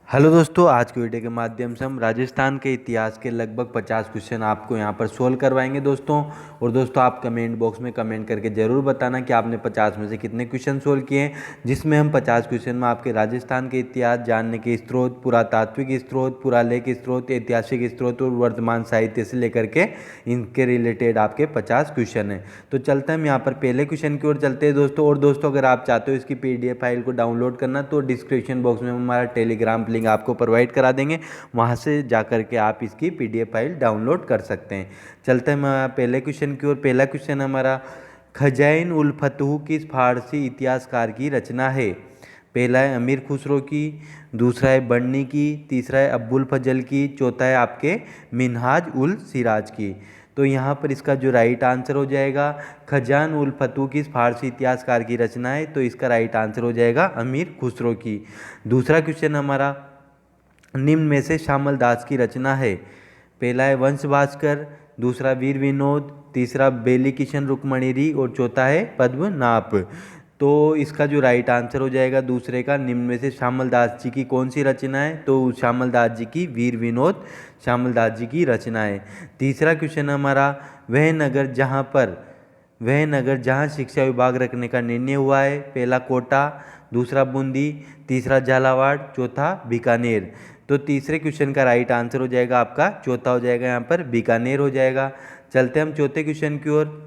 Hello दोस्तों, आज की वीडियो के माध्यम से हम राजस्थान के इतिहास के लगभग 50 क्वेश्चन आपको यहाँ पर सोल्व करवाएंगे दोस्तों। और दोस्तों आप कमेंट बॉक्स में कमेंट करके ज़रूर बताना कि आपने 50 में से कितने क्वेश्चन सोल्व किए हैं, जिसमें हम 50 क्वेश्चन में आपके राजस्थान के इतिहास जानने के स्रोत, पुरातात्विक स्रोत, पुरालेख स्रोत, ऐतिहासिक स्रोत और वर्तमान साहित्य से लेकर के इनके रिलेटेड आपके 50 क्वेश्चन हैं। तो चलते हैं हम यहाँ पर पहले क्वेश्चन की ओर चलते हैं दोस्तों। और दोस्तों अगर आप चाहते हो इसकी PDF फाइल को डाउनलोड करना तो डिस्क्रिप्शन बॉक्स में हमारा टेलीग्राम लिंक आपको प्रोवाइड करा देंगे, वहाँ से जा कर के आप इसकी PDF फाइल डाउनलोड कर सकते हैं। चलते हैं हम पहले क्वेश्चन की ओर। पहला क्वेश्चन हमारा, खज़ाइन उल फतह किस फारसी इतिहासकार की रचना है? पहला है अमीर खुसरो की, दूसरा है बर्नी की, तीसरा है अब्बुल फजल की, चौथा है आपके मिनहाज उल सिराज की। तो यहाँ पर इसका जो राइट आंसर हो जाएगा, खजान उल फतह किस फारसी इतिहासकार की रचना है? तो इसका राइट आंसर हो जाएगा अमीर खुसरो की। दूसरा क्वेश्चन हमारा, निम्न में से श्यामल दास की रचना है? पहला है वंश भास्कर, दूसरा वीर विनोद, तीसरा बेली किशन रुक्मणीरी और चौथा है पद्मनाभ। तो इसका जो राइट आंसर हो जाएगा दूसरे का, निम्न में से श्यामल दास जी की कौन सी रचना है? तो श्यामल दास जी की वीर विनोद श्यामल दास जी की रचना है। तीसरा क्वेश्चन हमारा, वह नगर जहाँ शिक्षा विभाग रखने का निर्णय हुआ है? पहला कोटा, दूसरा बूंदी, तीसरा झालावाड़, चौथा बीकानेर। तो तीसरे क्वेश्चन का राइट आंसर हो जाएगा आपका चौथा हो जाएगा, यहाँ पर बीकानेर हो जाएगा। चलते हम चौथे क्वेश्चन की ओर।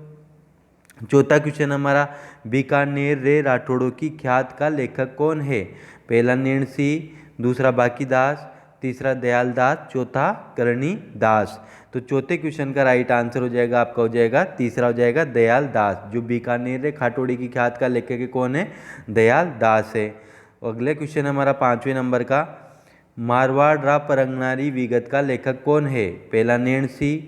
चौथा क्वेश्चन हमारा, बीकानेर रे राठौड़ों की ख्यात का लेखक कौन है? पहला नैण सिंह, दूसरा बाकीदास, तीसरा दयाल दास, चौथा करणी दास। तो चौथे क्वेश्चन का राइट आंसर हो जाएगा आपका हो जाएगा तीसरा हो जाएगा दयाल दास। जो बीकानेर रे राठौड़ी की ख्यात का लेखक कौन है? दयाल दास है। अगले क्वेश्चन हमारा 5वें नंबर का, मारवाड़ रा परंगनारी विगत का लेखक कौन है? पहला नैण सिंह,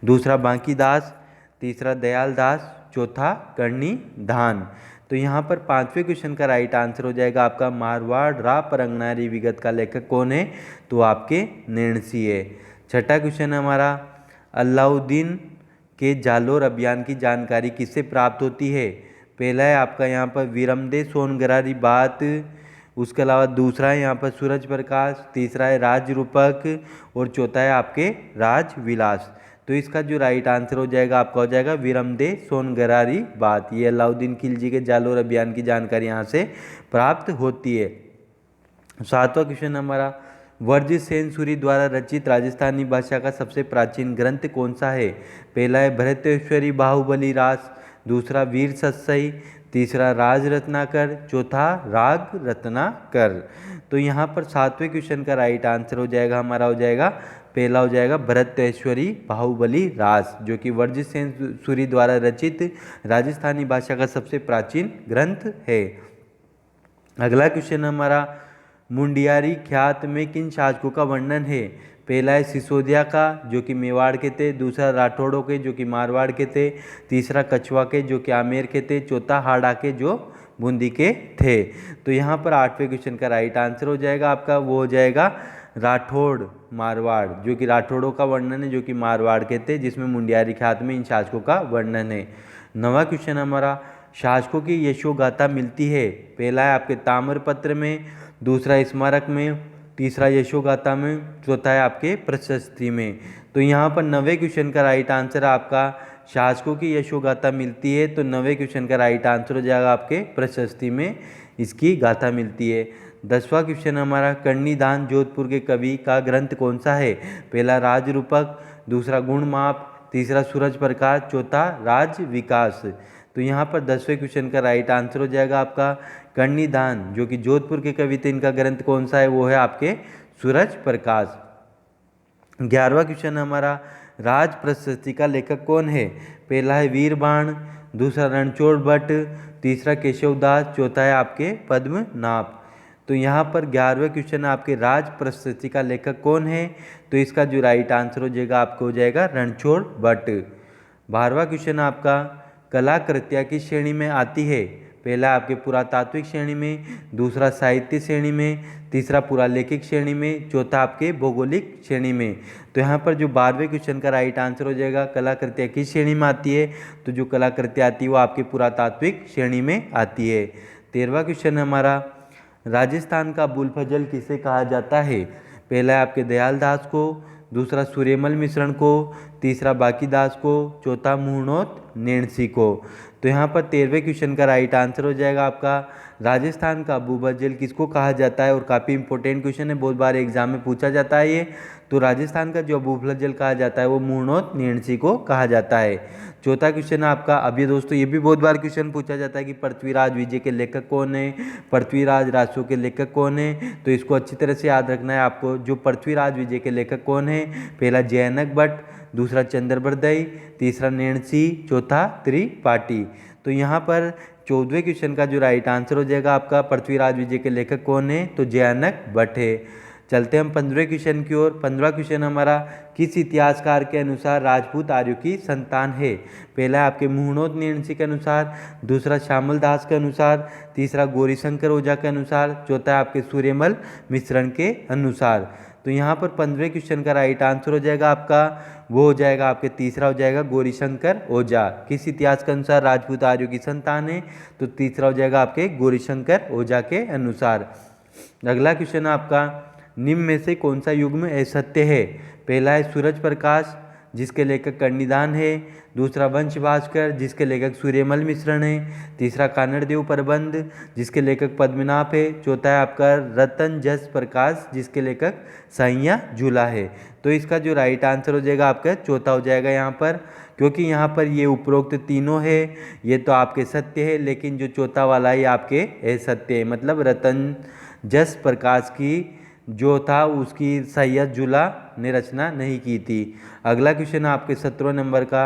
दूसरा बांकीदास, तीसरा दयाल दास, चौथा करणी धान। तो यहाँ पर 5वें क्वेश्चन का राइट आंसर हो जाएगा आपका मारवाड़ रा परंगनारी विगत का लेखक कौन है? तो आपके नैण सिंह है। छठा क्वेश्चन हमारा, अलाउद्दीन के जालोर अभियान की जानकारी किससे प्राप्त होती है? पहला है आपका यहाँ पर वीरमदे सोनगरारी बात, उसके अलावा दूसरा है यहाँ पर सूरज प्रकाश, तीसरा है राज रूपक और चौथा है आपके राज विलास। तो इसका जो राइट आंसर हो जाएगा आपका हो जाएगा वीरमदे सोनगरारी बात। ये अलाउद्दीन खिलजी के जालोर अभियान की जानकारी यहाँ से प्राप्त होती है। सातवां क्वेश्चन हमारा, वर्जित सेन सूरी द्वारा रचित राजस्थानी भाषा का सबसे प्राचीन ग्रंथ कौन सा है? पहला है भरतेश्वरी बाहुबली रास, दूसरा वीर सत्सई, तीसरा राज रत्नाकर, चौथा राग रत्नाकर। तो यहाँ पर सातवें क्वेश्चन का राइट आंसर हो जाएगा हमारा हो जाएगा पहला हो जाएगा भरतेश्वरी बाहुबली रास, जो कि वर्जित सेन सूरी द्वारा रचित राजस्थानी भाषा का सबसे प्राचीन ग्रंथ है। अगला क्वेश्चन हमारा, मुंडियारी ख्यात में किन शासकों का वर्णन है? पहला है सिसोदिया का जो कि मेवाड़ के थे, दूसरा राठौड़ों के जो कि मारवाड़ के थे, तीसरा कछवा के जो कि आमेर के थे, चौथा हाड़ा के जो बूंदी के थे। तो यहाँ पर 8वें क्वेश्चन का राइट आंसर हो जाएगा आपका वो हो जाएगा राठौड़ मारवाड़, जो कि राठौड़ों का वर्णन है जो कि मारवाड़ के थे, जिसमें मुंडियारी ख्यात में इन शासकों का वर्णन है। 9वां क्वेश्चन हमारा, शासकों की यशोगाथा मिलती है? पहला है आपके ताम्रपत्र में, दूसरा स्मारक में, तीसरा यशोगाथा में, चौथा है आपके प्रशस्ति में। तो यहाँ पर 9वें क्वेश्चन का राइट आंसर आपका शासकों की यशोगाथा मिलती है, तो 9वें क्वेश्चन का राइट आंसर हो जाएगा आपके प्रशस्ति में इसकी गाथा मिलती है। 10वां क्वेश्चन हमारा, कर्णिधान जोधपुर के कवि का ग्रंथ कौन सा है? पहला राज रूपक, दूसरा गुणमाप, तीसरा सूरज प्रकाश, चौथा राज विकास। तो यहाँ पर 10वें क्वेश्चन का राइट आंसर हो जाएगा आपका कर्णिधान, जो कि जोधपुर के कवि थे, इनका ग्रंथ कौन सा है? वो है आपके सूरज प्रकाश। 11वां क्वेश्चन हमारा, राज प्रशस्ति का लेखक कौन है? पहला है वीरबाण, दूसरा रणछोड़ भट्ट, तीसरा केशवदास, चौथा है आपके पद्मनाभ। तो यहाँ पर 11वें क्वेश्चन आपके राज प्रशस्ति का लेखक कौन है? तो इसका जो राइट आंसर हो जाएगा आपको हो जाएगा रणछोड़ भट्ट। 12वां क्वेश्चन आपका, कलाकृतियाँ किस श्रेणी में आती है? पहला आपके पुरातात्विक श्रेणी में, दूसरा साहित्य श्रेणी में, तीसरा पुरालेखिक श्रेणी में, चौथा आपके भौगोलिक श्रेणी में। तो यहाँ पर जो 12वें क्वेश्चन का राइट आंसर हो जाएगा कलाकृतियाँ किस श्रेणी में आती है? तो जो कलाकृतियाँ आती है वो आपके पुरातात्विक श्रेणी में आती है। 13वां क्वेश्चन हमारा, राजस्थान का अबुल फजल किसे कहा जाता है? पहला है आपके दयाल दास को, दूसरा सूर्यमल मिश्रण को, तीसरा बाकी दास को, चौथा मुहनोत नेणसी को। तो यहाँ पर 13वें क्वेश्चन का राइट आंसर हो जाएगा आपका राजस्थान का अबू फजल किसको कहा जाता है। और काफ़ी इंपॉर्टेंट क्वेश्चन है, बहुत बार एग्जाम में पूछा जाता है ये। तो राजस्थान का जो अबू फजल कहा जाता है वो मुहनोत नेणसी को कहा जाता है। चौथा क्वेश्चन है आपका, अब ये दोस्तों ये भी बहुत बार क्वेश्चन पूछा जाता है कि पृथ्वीराज विजय के लेखक कौन है, पृथ्वीराज रासो के लेखक कौन है। तो इसको अच्छी तरह से याद रखना है आपको। जो पृथ्वीराज विजय के लेखक कौन है? पहला जयनक भट्ट, दूसरा चंद्रबरदई, तीसरा नेणसी, चौथा त्रिपाठी। तो यहाँ पर 14वें क्वेश्चन का जो राइट आंसर हो जाएगा आपका पृथ्वीराज विजय के लेखक कौन है? तो जयनक भट्ट है। चलते हम 15वें क्वेश्चन की ओर। 15वां क्वेश्चन हमारा, किस इतिहासकार के अनुसार राजपूत आर्यों की संतान है? पहला है आपके मुहनोत नेणसी के अनुसार, दूसरा श्यामल दास के अनुसार, तीसरा गौरीशंकर ओझा के अनुसार, चौथा है आपके सूर्यमल मिश्रण के अनुसार। तो यहाँ पर 15वें क्वेश्चन का राइट आंसर हो जाएगा आपका, वो हो जाएगा आपके तीसरा हो जाएगा गौरीशंकर ओझा। किस इतिहास के अनुसार राजपूत आर्यों की संतान है? तो तीसरा हो जाएगा आपके गौरीशंकर ओझा के अनुसार। अगला क्वेश्चन है आपका, निम्न में से कौन सा युग्म असत्य है? पहला है सूरज प्रकाश जिसके लेखक कर्णिदान है, दूसरा वंश भास्कर जिसके लेखक सूर्यमल मिश्रण है, तीसरा कानड़देव प्रबंध जिसके लेखक पद्मनाभ है, चौथा है आपका रतन जस प्रकाश जिसके लेखक सैया झूला है। तो इसका जो राइट आंसर हो जाएगा आपका चौथा हो जाएगा यहाँ पर, क्योंकि यहाँ पर ये उपरोक्त तीनों है ये तो आपके सत्य है, लेकिन जो चौथा वाला है आपके असत्य है। मतलब रतन जस प्रकाश की जो था उसकी सैयद जुला ने रचना नहीं की थी। अगला क्वेश्चन है आपके 17वें नंबर का,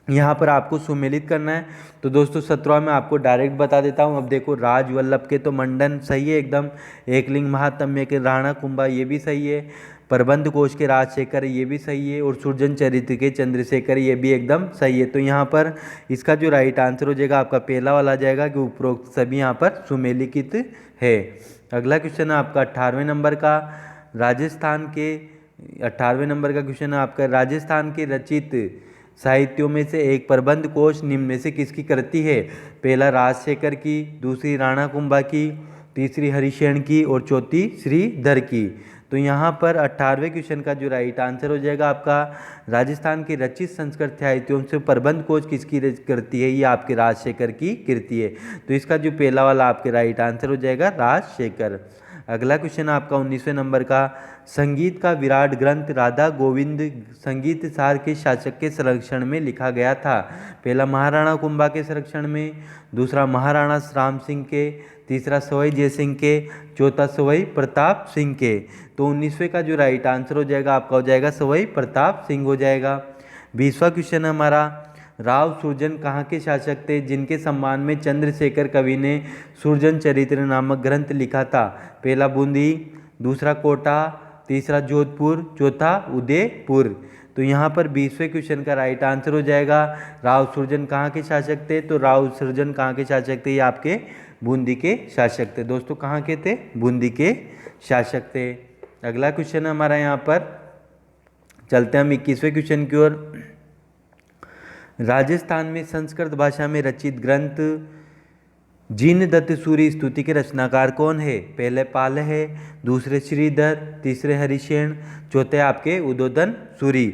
यहाँ पर आपको सुमेलित करना है। तो दोस्तों 17वां मैं आपको डायरेक्ट बता देता हूँ। अब देखो, राज वल्लभ के तो मंडन सही है एकदम, एकलिंग महात्म्य के राणा कुंभा ये भी सही है, प्रबंध कोश के राजशेखर ये भी सही है, और सुरजन चरित्र के चंद्रशेखर ये भी एकदम सही है। तो यहाँ पर इसका जो राइट आंसर हो जाएगा आपका पहला वाला जाएगा कि उपरोक्त सभी यहाँ पर सुमेलित है। अगला क्वेश्चन है आपका 18वें नंबर का, राजस्थान के 18वें नंबर का क्वेश्चन है आपका, राजस्थान के रचित साहित्यों में से एक प्रबंध कोश निम्न में से किसकी कृति है? पहला राजशेखर की, दूसरी राणा कुंभा की, तीसरी हरिशेन की, और चौथी श्रीधर की। तो यहाँ पर 18वें क्वेश्चन का जो राइट आंसर हो जाएगा आपका, राजस्थान के रचित संस्कृत साहित्यों से प्रबंध कोश किसकी कृति है? ये आपके राजशेखर की कृति है। तो इसका जो पहला वाला आपके राइट आंसर हो जाएगा राजशेखर। अगला क्वेश्चन आपका 19वें नंबर का, संगीत का विराट ग्रंथ राधा गोविंद संगीत सार के शासक के संरक्षण में लिखा गया था? पहला महाराणा कुंभा के संरक्षण में, दूसरा महाराणा राम सिंह के, तीसरा सवाई जय सिंह के, चौथा सवाई प्रताप सिंह के। तो 19वें का जो राइट आंसर हो जाएगा आपका हो जाएगा सवाई प्रताप सिंह हो जाएगा। 20वां क्वेश्चन हमारा, राव सुरजन कहाँ के शासक थे जिनके सम्मान में चंद्रशेखर कवि ने सुरजन चरित्र नामक ग्रंथ लिखा था? पहला बूंदी, दूसरा कोटा, तीसरा जोधपुर, चौथा उदयपुर। तो यहाँ पर 20वें क्वेश्चन का राइट आंसर हो जाएगा राव सुरजन कहाँ के शासक थे? तो राव सुरजन कहाँ के शासक थे? ये आपके बूंदी के शासक थे। दोस्तों कहाँ के थे? बूंदी के शासक थे। अगला क्वेश्चन है हमारा यहाँ पर, चलते हैं हम 21वें क्वेश्चन की ओर। राजस्थान में संस्कृत भाषा में रचित ग्रंथ जिनदत्त सूरी स्तुति के रचनाकार कौन है? पहले पाल है, दूसरे श्रीधर, तीसरे हरिशेन, चौथे आपके उदोदन सूरी।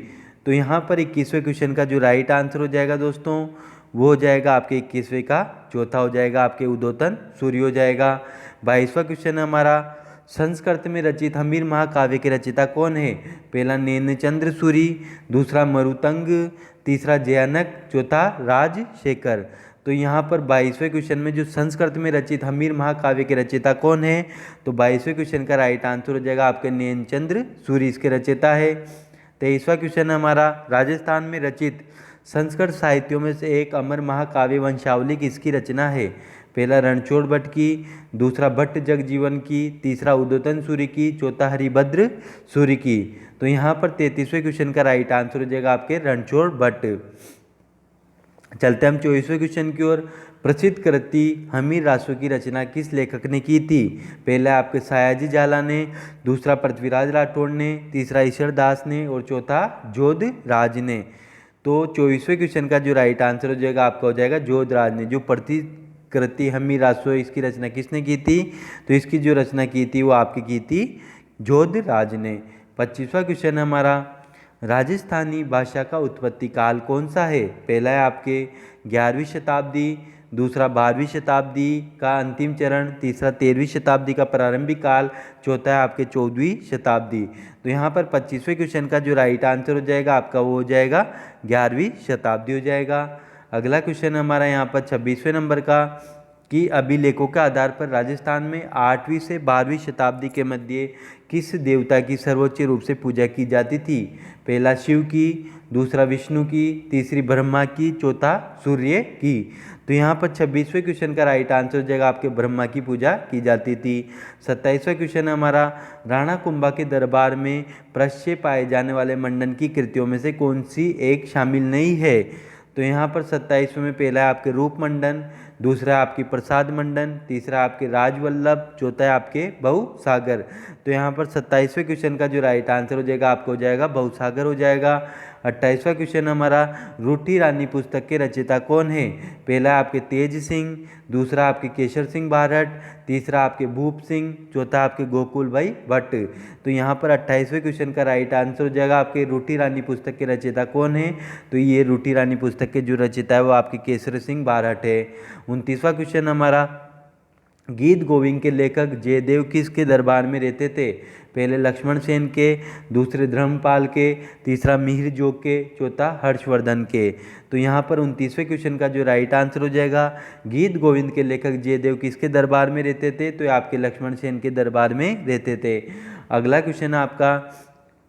तो यहाँ पर 21वें क्वेश्चन का जो राइट आंसर हो जाएगा दोस्तों वो हो जाएगा आपके 21वें का चौथा हो जाएगा आपके उदोदन सूरी हो जाएगा। 22वां क्वेश्चन है हमारा, संस्कृत में रचित हमीर महाकाव्य के रचयिता कौन है? पहला नैनचंद्र सूरी, दूसरा मरुतंग, तीसरा जयानक, चौथा राजशेखर। तो यहाँ पर 22वें क्वेश्चन में जो संस्कृत में रचित हमीर महाकाव्य के रचयिता कौन है? तो 22वें क्वेश्चन का राइट आंसर हो जाएगा आपके नैनचंद्र सूरी इसके रचयिता है। 23वां क्वेश्चन है हमारा, राजस्थान में रचित संस्कृत साहित्यों में से एक अमर महाकाव्य वंशावली किसकी रचना है? पहला रणछोड़ भट्ट की, दूसरा भट्ट जगजीवन की, तीसरा उदोदन सूरी की, चौथा हरिभद्र सूरी की। तो यहाँ पर 33वें क्वेश्चन का राइट आंसर हो जाएगा आपके रणछोड़ भट्ट। चलते हम 24वें क्वेश्चन की ओर। प्रसिद्ध कृति हमीर रासो की रचना किस लेखक ने की थी? पहला आपके सयाजी जाला ने, दूसरा पृथ्वीराज राठौड़ ने, तीसरा ईश्वर दास ने, और चौथा जोधराज ने। तो 24वें क्वेश्चन का जो राइट आंसर हो जाएगा आपका हो जाएगा जोधराज ने। जो कृति हम्मी रासो, इसकी रचना किसने की थी? तो इसकी जो रचना की थी वो आपकी की थी जोधराज ने। 25वां क्वेश्चन हमारा, राजस्थानी भाषा का उत्पत्ति काल कौन सा है? पहला है आपके 11वीं शताब्दी, दूसरा 12वीं शताब्दी का अंतिम चरण, तीसरा 13वीं शताब्दी का प्रारंभिक काल, चौथा है आपके 14वीं शताब्दी। तो यहाँ पर 25वें क्वेश्चन का जो राइट आंसर हो जाएगा आपका वो हो जाएगा 11वीं शताब्दी हो जाएगा। अगला क्वेश्चन हमारा यहाँ पर 26वें नंबर का, कि अभिलेखों के आधार पर राजस्थान में 8वीं से 12वीं शताब्दी के मध्य किस देवता की सर्वोच्च रूप से पूजा की जाती थी? पहला शिव की, दूसरा विष्णु की, तीसरी ब्रह्मा की, चौथा सूर्य की। तो यहाँ पर 26वें क्वेश्चन का राइट आंसर हो जाएगा आपके ब्रह्मा की पूजा की जाती थी। 27वां क्वेश्चन हमारा, राणा कुंभा के दरबार में प्रश्य पाए जाने वाले मंडन की कृतियों में से कौन सी एक शामिल नहीं है? तो यहाँ पर 27वें में पहला है आपके रूप मंडन, दूसरा है आपकी प्रसाद मंडन, तीसरा है आपके राजवल्लभ, चौथा है आपके बहुसागर। तो यहाँ पर 27वें क्वेश्चन का जो राइट आंसर हो जाएगा आपको हो जाएगा बहुसागर हो जाएगा। 28वां क्वेश्चन हमारा, रूठी रानी पुस्तक के रचयिता कौन है? पहला है आपके तेज सिंह, दूसरा आपके केशर सिंह भारत, तीसरा आपके भूप सिंह, चौथा आपके गोकुल भाई भट्ट। तो यहाँ पर 28वें क्वेश्चन का राइट आंसर हो जाएगा आपके रूठी रानी पुस्तक के रचयिता कौन है? तो ये रूठी रानी पुस्तक के जो रचयिता है वो आपके केशर सिंह भारत है। 29वां क्वेश्चन हमारा, गीत गोविंद के लेखक जयदेव किसके दरबार में रहते थे? पहले लक्ष्मण सेन के, दूसरे धर्मपाल के, तीसरा मिहिर जोग के, चौथा हर्षवर्धन के। तो यहाँ पर 29वें क्वेश्चन का जो राइट आंसर हो जाएगा, गीत गोविंद के लेखक जयदेव किसके दरबार में रहते थे? तो आपके लक्ष्मण सेन के दरबार में रहते थे। अगला क्वेश्चन आपका,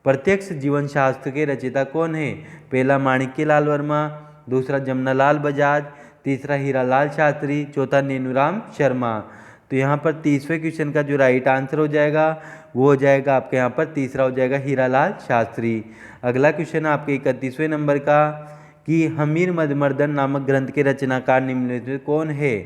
प्रत्यक्ष जीवन शास्त्र के रचयिता कौन है? पहला माणिक्यलाल वर्मा, दूसरा जमनालाल बजाज, तीसरा हीरालाल शास्त्री, चौथा नेनुराम शर्मा। तो यहाँ पर 30वें क्वेश्चन का जो राइट आंसर हो जाएगा वो हो जाएगा आपके यहाँ पर तीसरा हो जाएगा हीरालाल शास्त्री। अगला क्वेश्चन आपके 31वें नंबर का, कि हमीर मधुमर्दन नामक ग्रंथ के रचनाकार निम्नलिखित में कौन है?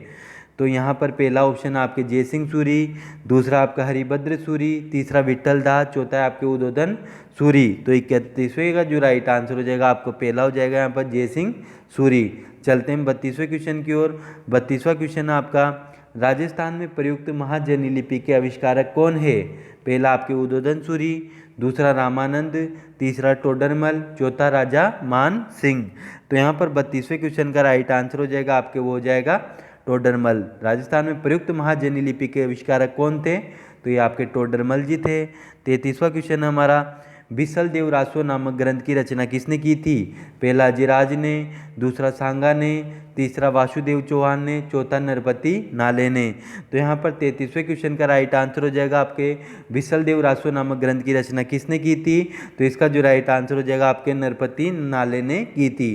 तो यहाँ पर पहला ऑप्शन आपके जयसिंह सूरी, दूसरा आपका हरिभद्र सूरी, तीसरा विट्ठल दास, चौथा है आपके उदोदन सूरी। तो 31वें का जो राइट आंसर हो जाएगा आपको पहला हो जाएगा यहाँ पर जयसिंह सूरी। चलते हैं 32वें क्वेश्चन की ओर। 32वां क्वेश्चन आपका, राजस्थान में प्रयुक्त महाजनी लिपि के आविष्कारक कौन है? पहला आपके उदोदन सूरी, दूसरा रामानंद, तीसरा टोडरमल, चौथा राजा मान सिंह। तो यहाँ पर 32वें क्वेश्चन का राइट आंसर हो जाएगा आपके वो हो जाएगा टोडरमल। राजस्थान में प्रयुक्त महाजनी लिपि के आविष्कारक कौन थे? तो ये आपके टोडरमल जी थे। 33वां क्वेश्चन हमारा, बिसल देव रासो नामक ग्रंथ की रचना किसने की थी? पहला अजिराज ने, दूसरा सांगा ने, तीसरा वासुदेव चौहान ने, चौथा नरपति नाले ने। तो यहाँ पर 33वें क्वेश्चन का राइट आंसर हो जाएगा आपके बिसल देव रासो नामक ग्रंथ की रचना किसने की थी? तो इसका जो राइट आंसर हो जाएगा आपके नरपति नाले ने की थी।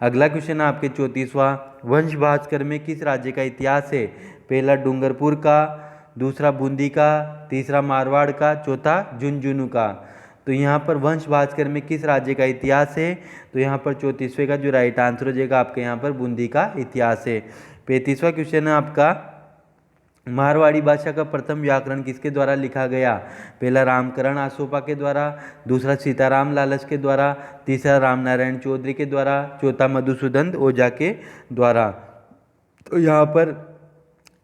अगला क्वेश्चन है आपके 34वां, वंश भास्कर में किस राज्य का इतिहास है? पहला डूंगरपुर का, दूसरा बूंदी का, तीसरा मारवाड़ का, चौथा झुंझुनू का। तो यहाँ पर वंश भास्कर में किस राज्य का इतिहास है? तो यहाँ पर 34वें का जो राइट आंसर हो जाएगा आपके यहाँ पर बूंदी का इतिहास है। 35वां क्वेश्चन है आपका, मारवाड़ी भाषा का प्रथम व्याकरण किसके द्वारा लिखा गया? पहला रामकरण आसोपा के द्वारा, दूसरा सीताराम लालच के द्वारा, तीसरा रामनारायण चौधरी के द्वारा, चौथा मधुसूदन ओझा के द्वारा। तो यहाँ पर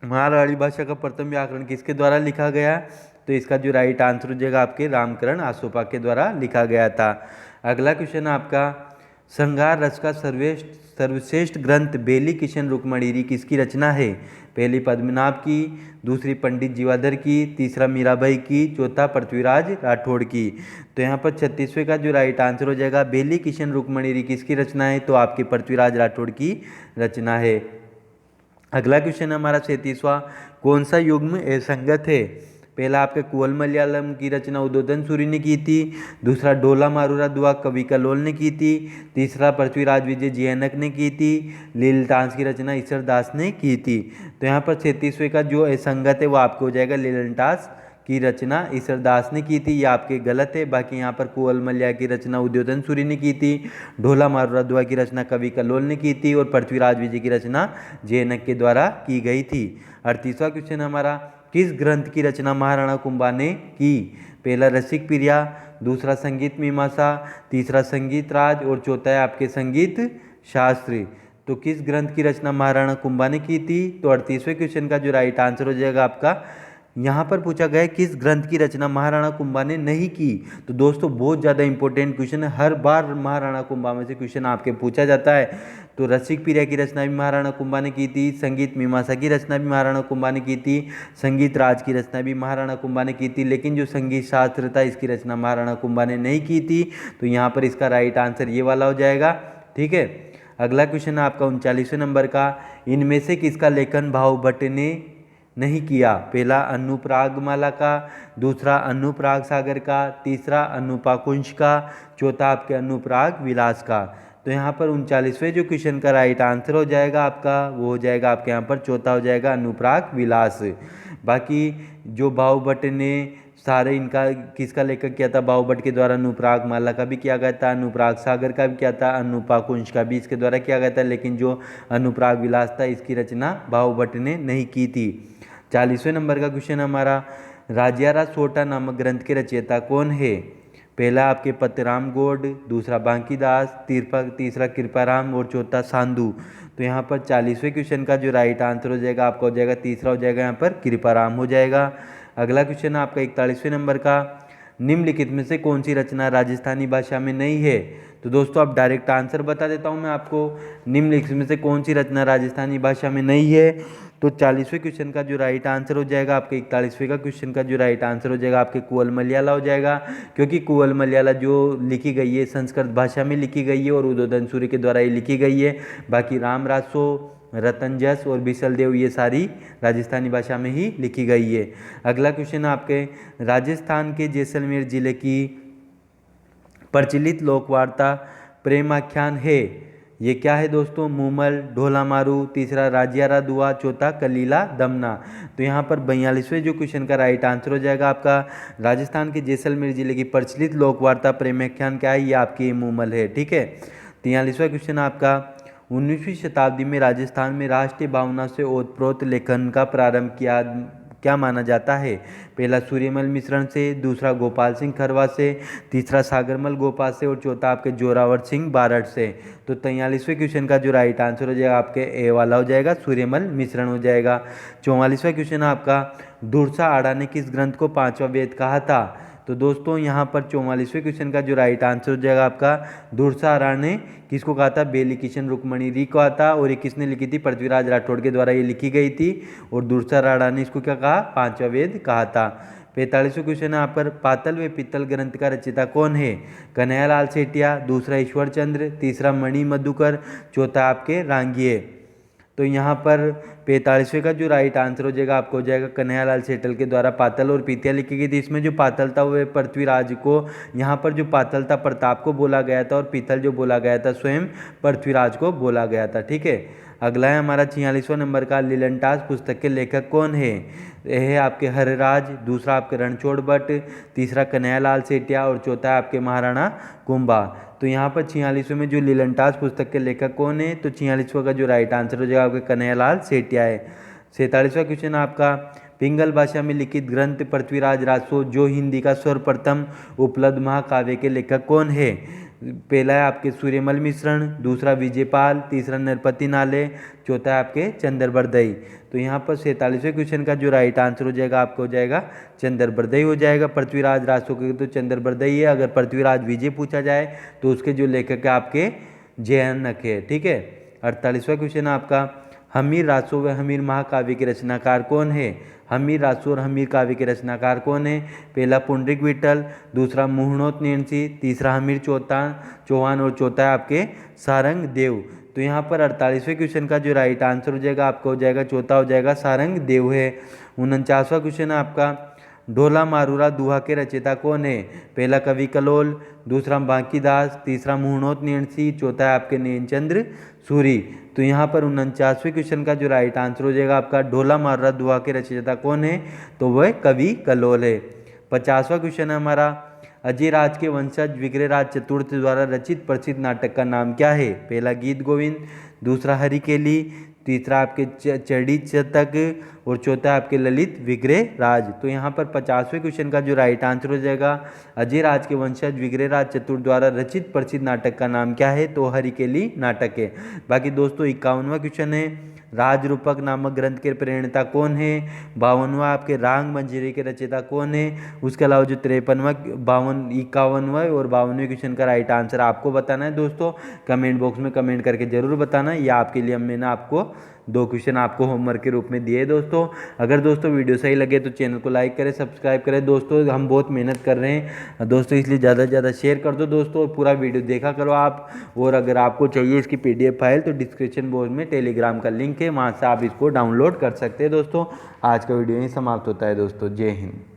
मारवाड़ी भाषा का प्रथम व्याकरण किसके द्वारा लिखा गया? तो इसका जो राइट आंसर हो जाएगा आपके रामकरण आसोपा के द्वारा लिखा गया था। अगला क्वेश्चन आपका, श्रृंगार रस का सर्वश्रेष्ठ ग्रंथ बेली किशन रुक्मणीरी किसकी रचना है? पहली पद्मनाभ की, दूसरी पंडित जीवाधर की, तीसरा मीराबाई की, चौथा पृथ्वीराज राठौड़ की। तो यहाँ पर 36वें का जो राइट आंसर हो जाएगा बेली किशन रुक्मणीरी किसकी रचना है? तो आपकी पृथ्वीराज राठौड़ की रचना है। अगला क्वेश्चन हमारा 37वां, कौन सा युग्म असंगत है? पहला आपके कुवल मलयालम की रचना उदोदन सूरी ने की थी, दूसरा डोला मारूरा दुआ कवि कलोल ने की थी, तीसरा पृथ्वीराज विजय जैनक ने की थी, लीलटांस की रचना ईश्वर दास ने की थी। तो यहाँ पर 37वें का जो असंगत है वो आपको हो जाएगा लीलटांस की रचना ईश्वर दास ने की थी, ये आपके गलत है। बाकी यहाँ पर कुवल मलया की रचना उद्योधन सूरी ने की थी, ढोला मारूरा दुआ की रचना कवि कलोल ने की थी और पृथ्वीराज विजय की रचना जैनक के द्वारा की गई थी। 38वां क्वेश्चन हमारा, किस ग्रंथ की रचना महाराणा कुंभा ने की? पहला रसिक प्रिया, दूसरा संगीत मीमांसा, तीसरा संगीत राज और चौथा है आपके संगीत शास्त्री। तो किस ग्रंथ की रचना महाराणा कुंभा ने की थी? तो 38वें क्वेश्चन का जो राइट आंसर हो जाएगा आपका, यहाँ पर पूछा गया है किस ग्रंथ की रचना महाराणा कुंभा ने नहीं की। तो दोस्तों बहुत ज़्यादा इंपॉर्टेंट क्वेश्चन है, हर बार महाराणा कुंभा में से क्वेश्चन आपके पूछा जाता है। तो रसिक प्रिया की रचना भी महाराणा कुंभा ने की थी, संगीत मीमांसा की रचना भी महाराणा कुंभा ने की थी, संगीत राज की रचना भी महाराणा कुंभा ने की थी, लेकिन जो संगीत शास्त्र था इसकी रचना महाराणा कुंभा ने नहीं की थी। तो यहाँ पर इसका राइट आंसर ये वाला हो जाएगा। ठीक है, अगला क्वेश्चन है आपका 39वें नंबर का, इनमें से किसका लेखन भावभट्ट ने नहीं किया? पहला अनुप्रागमाला का, दूसरा अनुप्राग सागर का, तीसरा अनुपाकुंश का, चौथा आपके अनुप्राग विलास का। तो यहाँ पर 39वें जो क्वेश्चन का राइट आंसर हो जाएगा आपका, वो हो जाएगा आपके यहाँ पर चौथा हो जाएगा अनुप्राग विलास। बाकी जो भावभट्ट ने सारे इनका किसका लेखक किया था? भावभट्ट के द्वारा अनुप्राग माला का भी किया गया था, अनुप्राग सागर का भी किया था, अनुपाकुंश का भी इसके द्वारा किया गया था, लेकिन जो अनुप्राग विलास था इसकी रचना भावभट्ट ने नहीं की थी। 40वें नंबर का क्वेश्चन हमारा, राजियारा सोटा नामक ग्रंथ के रचयिता कौन है? पहला आपके पतराम गौड़, दूसरा बांकीदास, तीसरा कृपाराम और चौथा सांधु। तो यहाँ पर 40वें क्वेश्चन का जो राइट आंसर हो जाएगा आपका हो जाएगा तीसरा हो जाएगा यहाँ पर कृपाराम हो जाएगा। अगला क्वेश्चन है आपका 41वें नंबर का, निम्नलिखित में से कौन सी रचना राजस्थानी भाषा में नहीं है? तो दोस्तों अब डायरेक्ट आंसर बता देता हूँ मैं आपको, निम्नलिखित में से कौन सी रचना राजस्थानी भाषा में नहीं है? तो 40वें क्वेश्चन का जो राइट आंसर हो जाएगा आपके 41वें का क्वेश्चन का जो राइट आंसर हो जाएगा आपके कुवल मलयाला हो जाएगा, क्योंकि कुवल मलयाला जो लिखी गई है संस्कृत भाषा में लिखी गई है और उदोदन सूर्य के द्वारा ये लिखी गई है। बाकी राम रासो, रतनजस और बिसल देव ये सारी राजस्थानी भाषा में ही लिखी गई है। अगला क्वेश्चन आपके, राजस्थान के जैसलमेर जिले की प्रचलित लोकवार्ता प्रेमाख्यान है, ये क्या है दोस्तों? मूमल, ढोला मारू, तीसरा राजियारा दुआ, चौथा कलीला दमना। तो यहाँ पर 42वें जो क्वेश्चन का राइट आंसर हो जाएगा आपका, राजस्थान के जैसलमेर जिले की प्रचलित लोकवार्ता प्रेमाख्यान क्या है? ये आपकी मूमल है। ठीक है, 43वां क्वेश्चन आपका, 19वीं शताब्दी में राजस्थान में राष्ट्रीय भावना से ओतप्रोत लेखन का प्रारंभ किया क्या माना जाता है? पहला सूर्यमल मिश्रण से, दूसरा गोपाल सिंह खरवा से, तीसरा सागरमल गोपाल से और चौथा आपके जोरावर सिंह बारठ से। तो 43वें क्वेश्चन का जो राइट आंसर हो जाएगा आपके ए वाला हो जाएगा, सूर्यमल मिश्रण हो जाएगा। 44वां क्वेश्चन आपका, धुरसा आड़ा ने किस ग्रंथ को पांचवा वेद कहा था? तो दोस्तों यहाँ पर 44वें क्वेश्चन का जो राइट आंसर हो जाएगा आपका, धुरसा आड़ा ने किसको कहा था? बेली किशन रुक्मणी री को कहा था, और ये किसने लिखी थी? पृथ्वीराज राठौड़ के द्वारा ये लिखी गई थी, और धुरसा आड़ा ने इसको क्या कहा? पांचवा वेद कहा था। 45वां क्वेश्चन यहाँ पर, पातल व पित्तल ग्रंथ का रचयिता कौन है? कन्हैयालाल सेठिया, दूसरा ईश्वर चंद्र, तीसरा मणि मधुकर, चौथा आपके रांगिए। तो यहाँ पर 45वें का जो राइट आंसर हो जाएगा आपको हो जाएगा कन्हैयालाल सेठल के द्वारा पातल और पीतिया लिखी गई थी। इसमें जो पातल था वह पृथ्वीराज को, यहाँ पर जो पातल था प्रताप को बोला गया था और पीतल जो बोला गया था स्वयं पृथ्वीराज को बोला गया था। ठीक है, अगला है हमारा 46वां नंबर का, लीलनटास पुस्तक के लेखक कौन है? यह है आपके हरराज, दूसरा आपके रणछोड़ भट्ट, तीसरा कन्हैयालाल सेठिया और चौथा आपके महाराणा कुंभा। तो यहाँ पर 46वें में जो लीलनटास पुस्तक के लेखक कौन है? तो 46वां का जो राइट आंसर हो जाएगा आपके कन्हैयालाल सेठिया है। 47वां क्वेश्चन आपका, पिंगल भाषा में लिखित ग्रंथ पृथ्वीराज रासो जो हिंदी का सर्वप्रथम उपलब्ध महाकाव्य के लेखक कौन है? पहला है आपके सूर्यमल मिश्रण, दूसरा विजयपाल, तीसरा नरपति नाले, चौथा है आपके चंद्रबरदई। तो यहाँ पर 47वें क्वेश्चन का जो राइट आंसर हो जाएगा आपको हो जाएगा चंद्रबरदई हो जाएगा। पृथ्वीराज रासो के तो चंद्रबरदई है, अगर पृथ्वीराज विजय पूछा जाए तो उसके जो लेखक है आपके जयनक है। ठीक है, 48वां क्वेश्चन आपका, हमीर रासो व हमीर महाकाव्य के रचनाकार कौन है? हमीर रासो और हमीर काव्य के रचनाकार कौन है? पहला पुंडरिक विठल, दूसरा मुहणोत नेणसी, तीसरा हमीर चौहान और चौथा है आपके सारंग देव। तो यहाँ पर 48वें क्वेश्चन का जो राइट आंसर हो जाएगा आपका हो जाएगा चौथा हो जाएगा सारंग देव है। 49वां क्वेश्चन है आपका, ढोला मारूरा दुहा के रचयिता कौन है? पहला कवि कलोल, दूसरा बांकीदास, तीसरा मुहणोत नेणसी, चौथा है आपके नैनचंद्र सूरी। तो यहाँ पर 49वें क्वेश्चन का जो राइट आंसर हो जाएगा आपका, ढोला मारूरा दुहा के रचयिता कौन है? तो वह कवि कलोल है। 50वां क्वेश्चन है हमारा, अजय राज के वंशज विग्रहराज चतुर्थ द्वारा रचित प्रसिद्ध नाटक का नाम क्या है? पहला गीत गोविंद, दूसरा हरिकेली, तीसरा आपके चढ़ी तक और चौथा आपके ललित विग्रह राज। तो यहाँ पर 50वें क्वेश्चन का जो राइट आंसर हो जाएगा, अजय राज के वंशज विग्रह राज चतुर द्वारा रचित प्रसिद्ध नाटक का नाम क्या है? तो हरिकेली नाटक है। बाकी दोस्तों 51वां क्वेश्चन है, राज रूपक नामक ग्रंथ के प्रणेता कौन है? 52वां आपके राग मंजरी के रचयिता कौन है? उसके अलावा जो 53वां 51वां और 52वें क्वेश्चन का राइट आंसर आपको बताना है दोस्तों। कमेंट बॉक्स में कमेंट करके जरूर बताना। या आपके लिए मैंने आपको 2 क्वेश्चन आपको होमवर्क के रूप में दिए दोस्तों। अगर दोस्तों वीडियो सही लगे तो चैनल को लाइक करें, सब्सक्राइब करें दोस्तों। हम बहुत मेहनत कर रहे हैं दोस्तों, इसलिए ज़्यादा से ज़्यादा शेयर कर दो दोस्तों, पूरा वीडियो देखा करो आप। और अगर आपको चाहिए इसकी PDF फाइल तो डिस्क्रिप्शन बॉक्स में टेलीग्राम का लिंक है, वहाँ से आप इसको डाउनलोड कर सकते हैं दोस्तों। आज का वीडियो यहीं समाप्त होता है दोस्तों। जय हिंद।